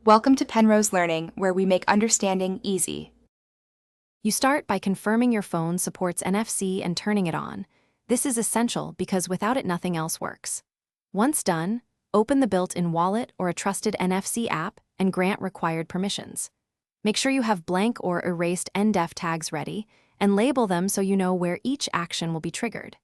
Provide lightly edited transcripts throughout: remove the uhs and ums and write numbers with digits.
Welcome to Penrose Learning, where we make understanding easy. You start by confirming your phone supports NFC and turning it on. This is essential because without it nothing else works. Once done, open the built-in wallet or a trusted NFC app and grant required permissions. Make sure you have blank or erased NDEF tags ready and label them so you know where each action will be triggered.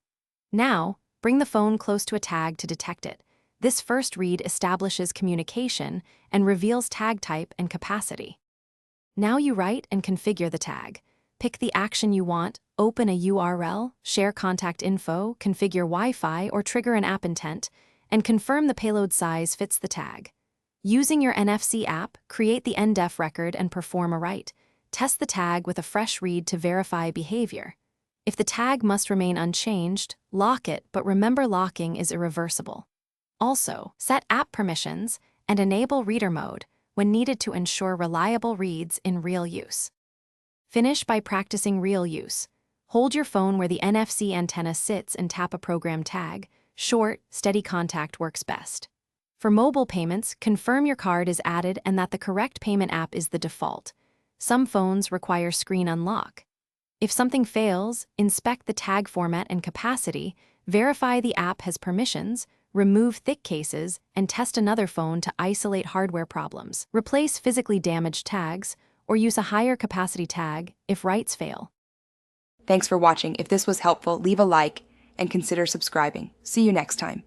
Now, bring the phone close to a tag to detect it. This first read establishes communication and reveals tag type and capacity. Now you write and configure the tag. Pick the action you want, open a URL, share contact info, configure Wi-Fi, or trigger an app intent, and confirm the payload size fits the tag. Using your NFC app, create the NDEF record and perform a write. Test the tag with a fresh read to verify behavior. If the tag must remain unchanged, lock it, but remember locking is irreversible. Also, set app permissions and enable reader mode when needed to ensure reliable reads in real use. Finish by practicing real use. Hold your phone where the NFC antenna sits and tap a program tag. Short, steady contact works best. For mobile payments, confirm your card is added and that the correct payment app is the default. Some phones require screen unlock. If something fails, inspect the tag format and capacity, verify the app has permissions, remove thick cases, and test another phone to isolate hardware problems. Replace physically damaged tags, or use a higher capacity tag if writes fail. Thanks for watching. If this was helpful, leave a like and consider subscribing. See you next time.